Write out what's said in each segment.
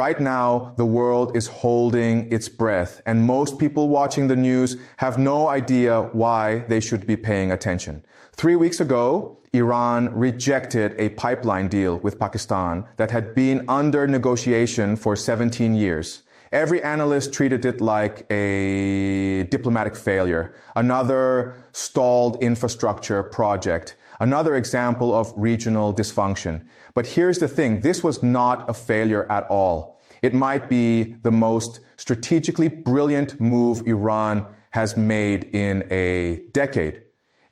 Right now, the world is holding its breath, and most people watching the news have no idea why they should be paying attention. 3 weeks ago, Iran rejected a pipeline deal with Pakistan that had been under negotiation for 17 years. Every analyst treated it like a diplomatic failure, another stalled infrastructure project, another example of regional dysfunction. But here's the thing, this was not a failure at all. It might be the most strategically brilliant move Iran has made in a decade.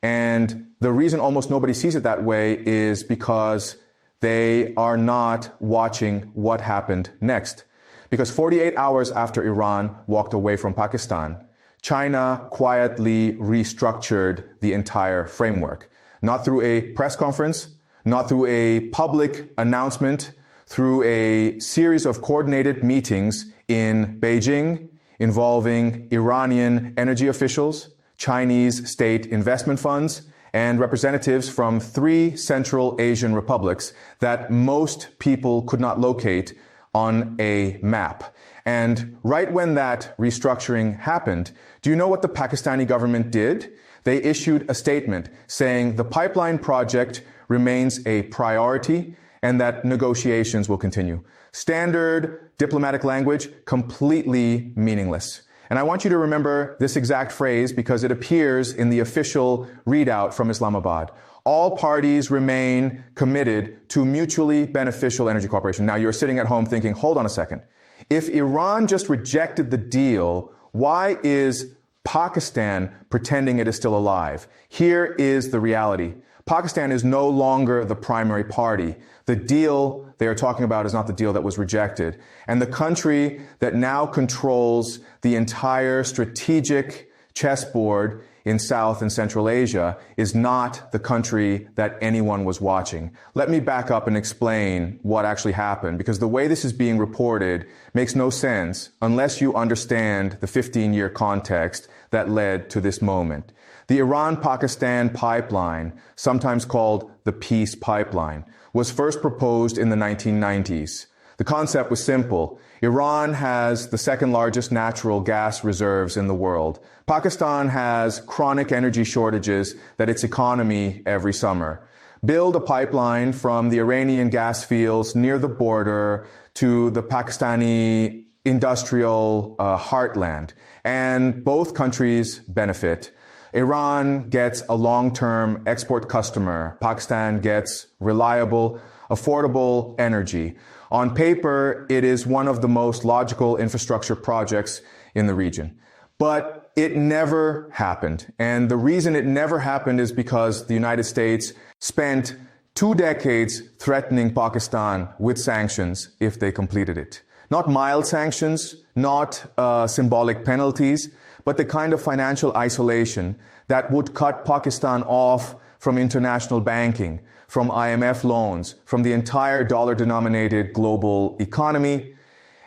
And the reason almost nobody sees it that way is because they are not watching what happened next. Because 48 hours after Iran walked away from Pakistan, China quietly restructured the entire framework. Not through a press conference, not through a public announcement, through a series of coordinated meetings in Beijing involving Iranian energy officials, Chinese state investment funds, and representatives from 3 Central Asian republics that most people could not locate on a map. And right when that restructuring happened, do you know what the Pakistani government did? They issued a statement saying the pipeline project remains a priority and that negotiations will continue. Standard diplomatic language, completely meaningless. And I want you to remember this exact phrase because it appears in the official readout from Islamabad. All parties remain committed to mutually beneficial energy cooperation. Now you're sitting at home thinking, hold on a second. If Iran just rejected the deal, why is Pakistan pretending it is still alive? Here is the reality. Pakistan is no longer the primary party. The deal they are talking about is not the deal that was rejected. And the country that now controls the entire strategic chessboard in South and Central Asia is not the country that anyone was watching. Let me back up and explain what actually happened, because the way this is being reported makes no sense unless you understand the 15-year context that led to this moment. The Iran-Pakistan pipeline, sometimes called the Peace Pipeline, was first proposed in the 1990s. The concept was simple. Iran has the second largest natural gas reserves in the world. Pakistan has chronic energy shortages that its economy every summer. Build a pipeline from the Iranian gas fields near the border to the Pakistani industrial heartland, and both countries benefit. Iran gets a long-term export customer. Pakistan gets reliable, affordable energy. On paper, it is one of the most logical infrastructure projects in the region. But it never happened. And the reason it never happened is because the United States spent 2 decades threatening Pakistan with sanctions if they completed it. Not mild sanctions, not symbolic penalties, but the kind of financial isolation that would cut Pakistan off from international banking, from IMF loans, from the entire dollar-denominated global economy.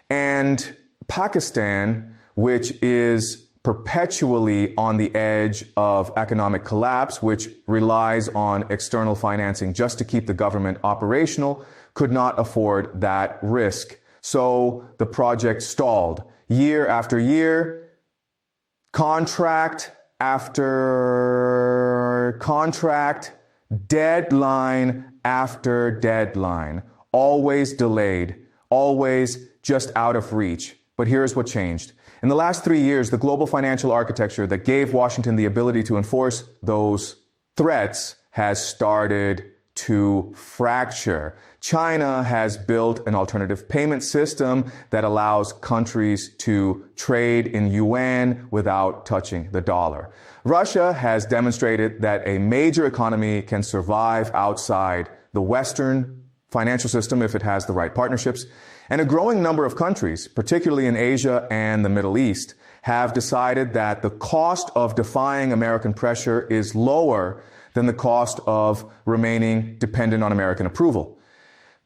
And Pakistan, which is perpetually on the edge of economic collapse, which relies on external financing just to keep the government operational, could not afford that risk. So the project stalled year after year, contract after contract, deadline after deadline, always delayed, always just out of reach. But here's what changed. In the last 3 years, the global financial architecture that gave Washington the ability to enforce those threats has started to fracture. China has built an alternative payment system that allows countries to trade in Yuan without touching the dollar. Russia has demonstrated that a major economy can survive outside the Western financial system if it has the right partnerships. And a growing number of countries, particularly in Asia and the Middle East, have decided that the cost of defying American pressure is lower than the cost of remaining dependent on American approval.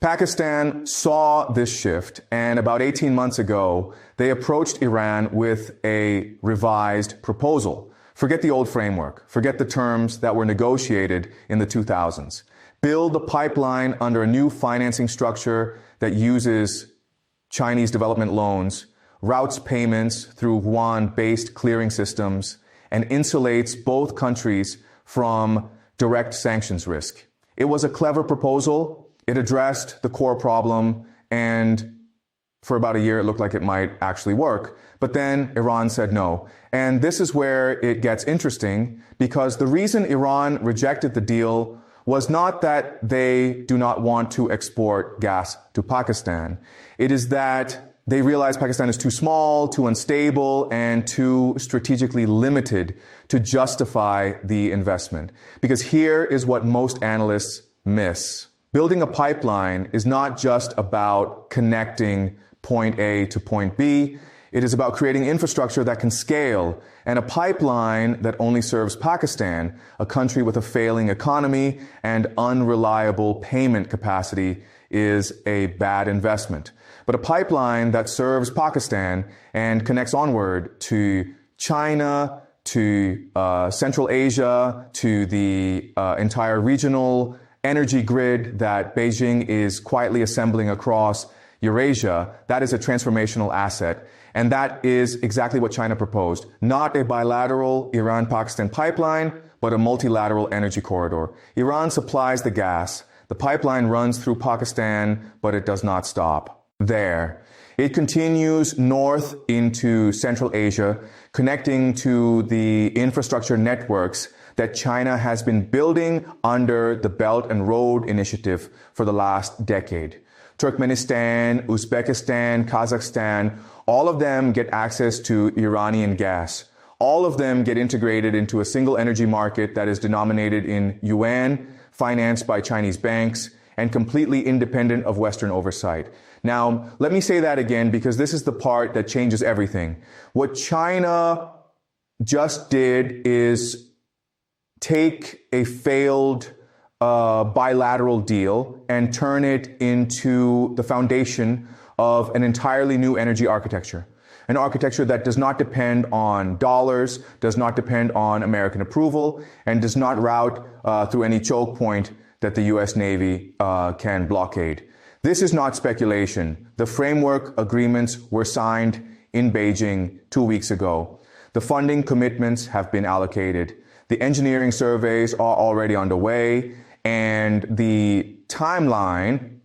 Pakistan saw this shift, and about 18 months ago, they approached Iran with a revised proposal. Forget the old framework. Forget the terms that were negotiated in the 2000s. Build a pipeline under a new financing structure that uses Chinese development loans, routes payments through Yuan-based clearing systems, and insulates both countries from direct sanctions risk. It was a clever proposal. It addressed the core problem, and for about a year, it looked like it might actually work. But then Iran said no. And this is where it gets interesting, because the reason Iran rejected the deal was not that they do not want to export gas to Pakistan. It is that they realize Pakistan is too small, too unstable, and too strategically limited to justify the investment. Because here is what most analysts miss. Building a pipeline is not just about connecting point A to point B. It is about creating infrastructure that can scale, and a pipeline that only serves Pakistan, a country with a failing economy and unreliable payment capacity, is a bad investment. But a pipeline that serves Pakistan and connects onward to China, to Central Asia, to the entire regional energy grid that Beijing is quietly assembling across Eurasia, that is a transformational asset. And that is exactly what China proposed. Not a bilateral Iran-Pakistan pipeline, but a multilateral energy corridor. Iran supplies the gas. The pipeline runs through Pakistan, but it does not stop there. It continues north into Central Asia, connecting to the infrastructure networks that China has been building under the Belt and Road Initiative for the last decade. Turkmenistan, Uzbekistan, Kazakhstan, all of them get access to Iranian gas. All of them get integrated into a single energy market that is denominated in Yuan, financed by Chinese banks, and completely independent of Western oversight. Now, let me say that again, because this is the part that changes everything. What China just did is take a failed bilateral deal and turn it into the foundation of an entirely new energy architecture. An architecture that does not depend on dollars, does not depend on American approval, and does not route through any choke point that the U.S. Navy can blockade. This is not speculation. The framework agreements were signed in Beijing 2 weeks ago. The funding commitments have been allocated. The engineering surveys are already underway, and the timeline,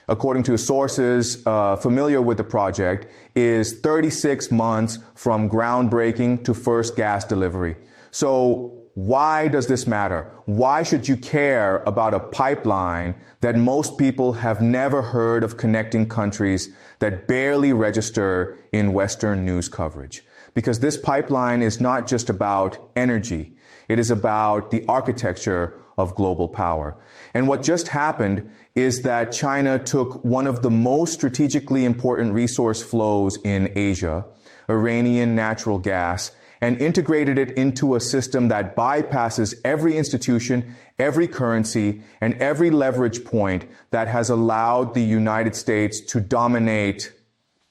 according to sources familiar with the project, is 36 months from groundbreaking to first gas delivery. So why does this matter? Why should you care about a pipeline that most people have never heard of, connecting countries that barely register in Western news coverage? Because this pipeline is not just about energy. It is about the architecture of global power. And what just happened is that China took one of the most strategically important resource flows in Asia, Iranian natural gas, and integrated it into a system that bypasses every institution, every currency, and every leverage point that has allowed the United States to dominate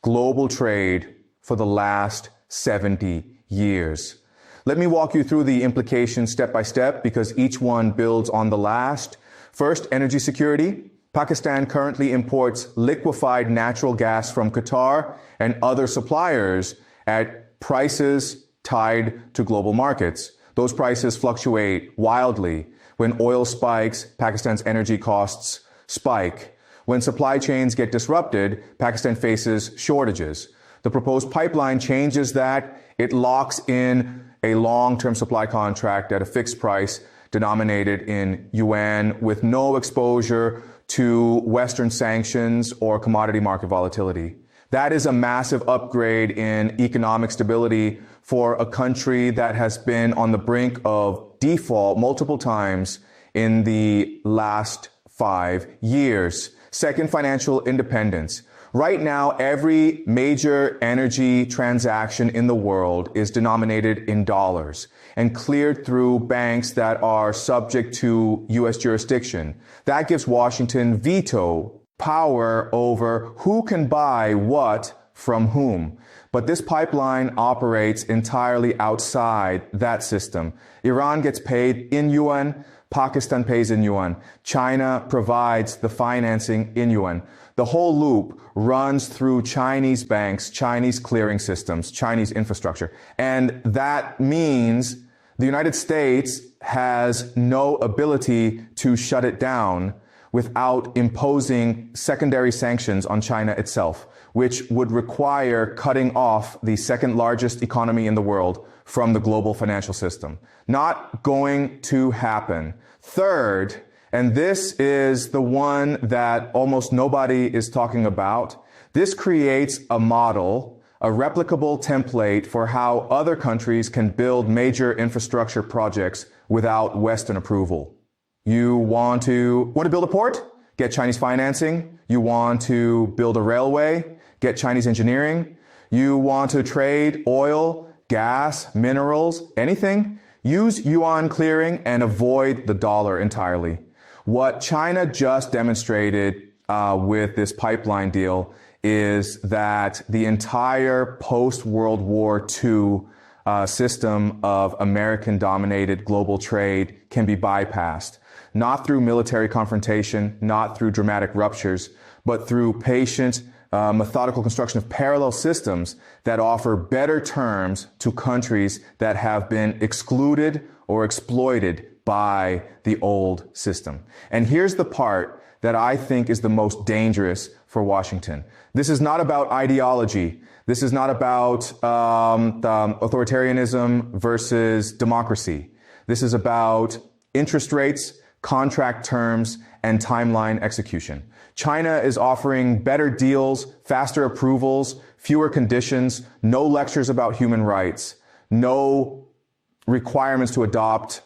global trade for the last 70 years. Let me walk you through the implications step by step, because each one builds on the last. First, energy security. Pakistan currently imports liquefied natural gas from Qatar and other suppliers at prices tied to global markets. Those prices fluctuate wildly. When oil spikes, Pakistan's energy costs spike. When supply chains get disrupted, Pakistan faces shortages. The proposed pipeline changes that. It locks in a long-term supply contract at a fixed price denominated in Yuan with no exposure to Western sanctions or commodity market volatility. That is a massive upgrade in economic stability for a country that has been on the brink of default multiple times in the last 5 years. Second, financial independence. Right now, every major energy transaction in the world is denominated in dollars and cleared through banks that are subject to U.S. jurisdiction. That gives Washington veto power over who can buy what from whom. But this pipeline operates entirely outside that system. Iran gets paid in yuan. Pakistan pays in yuan. China provides the financing in yuan. The whole loop runs through Chinese banks, Chinese clearing systems, Chinese infrastructure. And that means the United States has no ability to shut it down without imposing secondary sanctions on China itself, which would require cutting off the second largest economy in the world from the global financial system. Not going to happen. Third, and this is the one that almost nobody is talking about, this creates a model, a replicable template for how other countries can build major infrastructure projects without Western approval. You want to build a port? Get Chinese financing. You want to build a railway? Get Chinese engineering. You want to trade oil, gas, minerals, anything? Use yuan clearing and avoid the dollar entirely. What China just demonstrated with this pipeline deal is that the entire post-World War II system of American-dominated global trade can be bypassed, not through military confrontation, not through dramatic ruptures, but through patient, methodical construction of parallel systems that offer better terms to countries that have been excluded or exploited by the old system. And here's the part that I think is the most dangerous for Washington. This is not about ideology. This is not about authoritarianism versus democracy. This is about interest rates, contract terms, and timeline execution. China is offering better deals, faster approvals, fewer conditions, no lectures about human rights, no requirements to adopt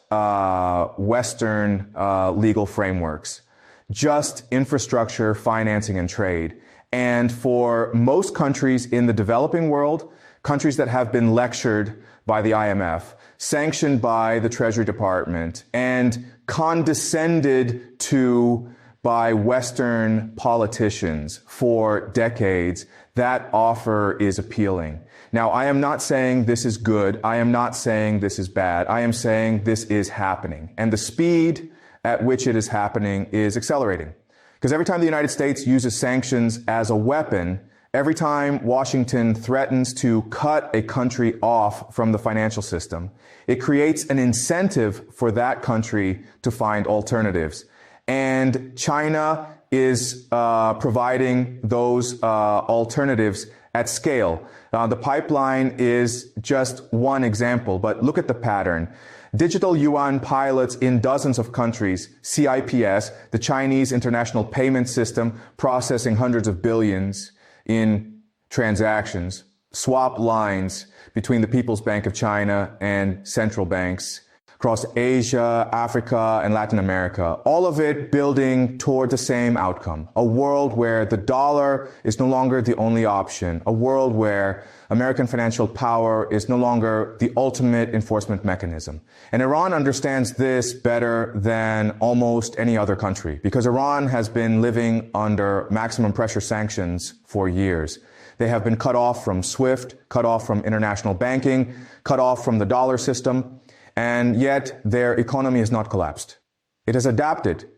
Western legal frameworks, just infrastructure, financing, and trade. And for most countries in the developing world, countries that have been lectured by the IMF, sanctioned by the Treasury Department, and condescended to by Western politicians for decades, that offer is appealing. Now, I am not saying this is good. I am not saying this is bad. I am saying this is happening. And the speed at which it is happening is accelerating. Because every time the United States uses sanctions as a weapon, every time Washington threatens to cut a country off from the financial system, it creates an incentive for that country to find alternatives. And China is providing those alternatives at scale. The pipeline is just one example, but look at the pattern. Digital yuan pilots in dozens of countries, CIPS, the Chinese International Payment System, processing hundreds of billions in transactions, swap lines between the People's Bank of China and central banks across Asia, Africa, and Latin America, all of it building toward the same outcome, a world where the dollar is no longer the only option, a world where American financial power is no longer the ultimate enforcement mechanism. And Iran understands this better than almost any other country, because Iran has been living under maximum pressure sanctions for years. They have been cut off from SWIFT, cut off from international banking, cut off from the dollar system, and yet their economy has not collapsed. It has adapted.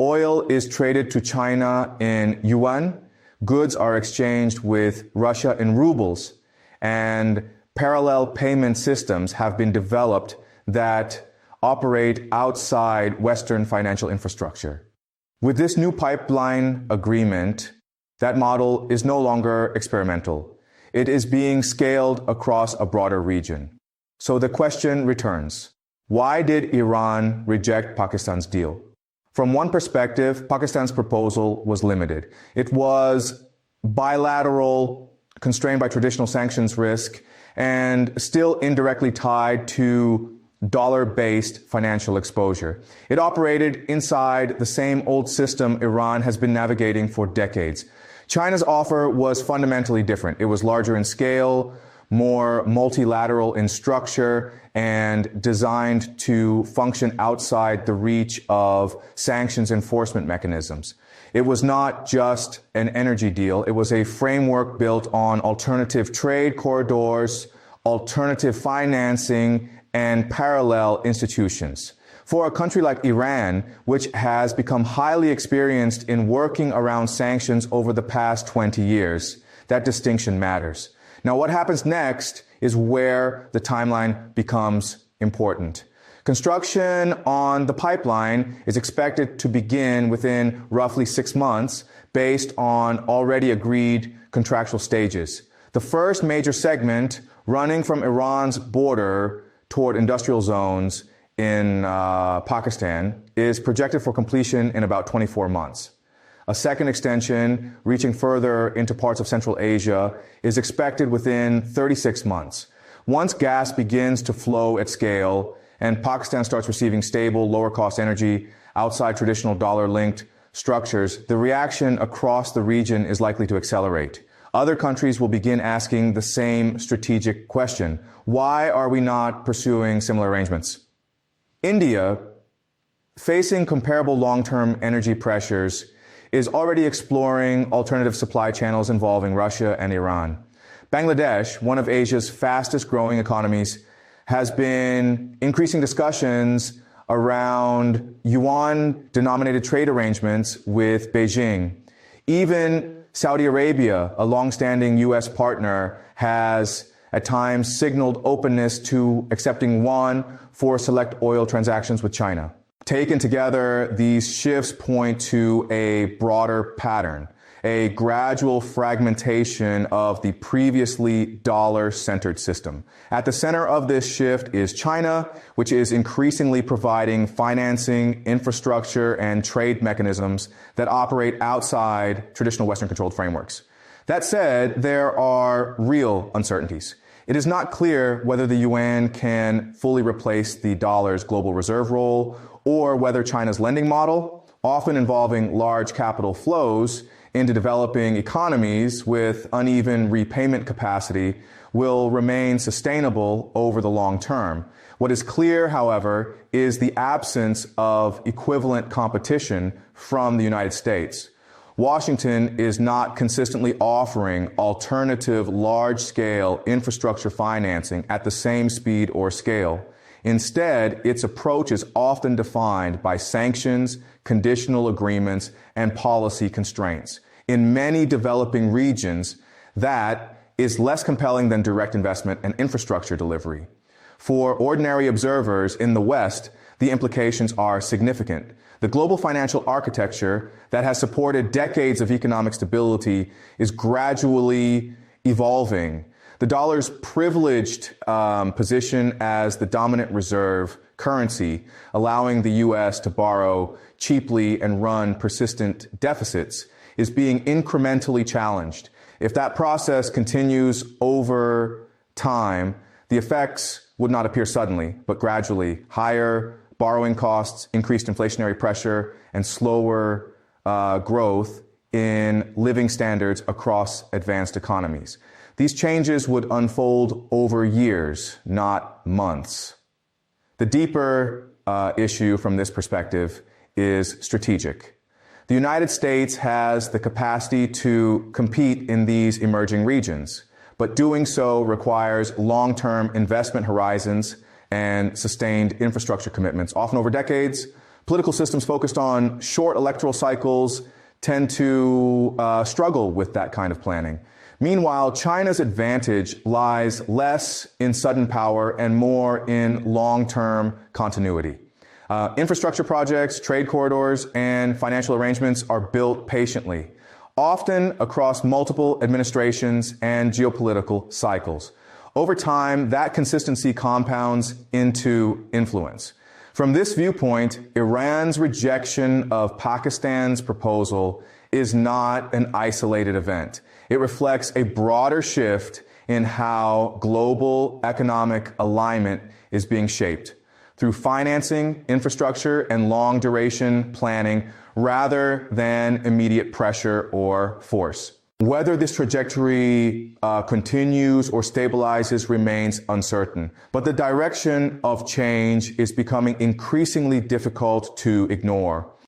Oil is traded to China in yuan, goods are exchanged with Russia in rubles, and parallel payment systems have been developed that operate outside Western financial infrastructure. With this new pipeline agreement, that model is no longer experimental. It is being scaled across a broader region. So the question returns, why did Iran reject Pakistan's deal? From one perspective, Pakistan's proposal was limited. It was bilateral, constrained by traditional sanctions risk, and still indirectly tied to dollar-based financial exposure. It operated inside the same old system Iran has been navigating for decades. China's offer was fundamentally different. It was larger in scale, more multilateral in structure, and designed to function outside the reach of sanctions enforcement mechanisms. It was not just an energy deal. It was a framework built on alternative trade corridors, alternative financing, and parallel institutions. For a country like Iran, which has become highly experienced in working around sanctions over the past 20 years, that distinction matters. Now, what happens next is where the timeline becomes important. Construction on the pipeline is expected to begin within roughly 6 months based on already agreed contractual stages. The first major segment running from Iran's border toward industrial zones in Pakistan is projected for completion in about 24 months. A second extension, reaching further into parts of Central Asia, is expected within 36 months. Once gas begins to flow at scale and Pakistan starts receiving stable, lower-cost energy outside traditional dollar-linked structures, the reaction across the region is likely to accelerate. Other countries will begin asking the same strategic question: why are we not pursuing similar arrangements? India, facing comparable long-term energy pressures, is already exploring alternative supply channels involving Russia and Iran. Bangladesh, one of Asia's fastest-growing economies, has been increasing discussions around Yuan-denominated trade arrangements with Beijing. Even Saudi Arabia, a long-standing U.S. partner, has at times signaled openness to accepting Yuan for select oil transactions with China. Taken together, these shifts point to a broader pattern, a gradual fragmentation of the previously dollar-centered system. At the center of this shift is China, which is increasingly providing financing, infrastructure, and trade mechanisms that operate outside traditional Western-controlled frameworks. That said, there are real uncertainties. It is not clear whether the yuan can fully replace the dollar's global reserve role, or whether China's lending model, often involving large capital flows into developing economies with uneven repayment capacity, will remain sustainable over the long term. What is clear, however, is the absence of equivalent competition from the United States. Washington is not consistently offering alternative large-scale infrastructure financing at the same speed or scale. Instead, its approach is often defined by sanctions, conditional agreements, and policy constraints. In many developing regions, that is less compelling than direct investment and infrastructure delivery. For ordinary observers in the West, the implications are significant. The global financial architecture that has supported decades of economic stability is gradually evolving. The dollar's privileged position as the dominant reserve currency, allowing the U.S. to borrow cheaply and run persistent deficits, is being incrementally challenged. If that process continues over time, the effects would not appear suddenly, but gradually. Higher borrowing costs, increased inflationary pressure, and slower growth in living standards across advanced economies. These changes would unfold over years, not months. The deeper issue from this perspective is strategic. The United States has the capacity to compete in these emerging regions, but doing so requires long-term investment horizons and sustained infrastructure commitments, often over decades. Political systems focused on short electoral cycles tend to struggle with that kind of planning. Meanwhile, China's advantage lies less in sudden power and more in long-term continuity. Infrastructure projects, trade corridors, and financial arrangements are built patiently, often across multiple administrations and geopolitical cycles. Over time, that consistency compounds into influence. From this viewpoint, Iran's rejection of Pakistan's proposal is not an isolated event. It reflects a broader shift in how global economic alignment is being shaped through financing, infrastructure, and long-duration planning rather than immediate pressure or force. Whether this trajectory continues or stabilizes remains uncertain, but the direction of change is becoming increasingly difficult to ignore.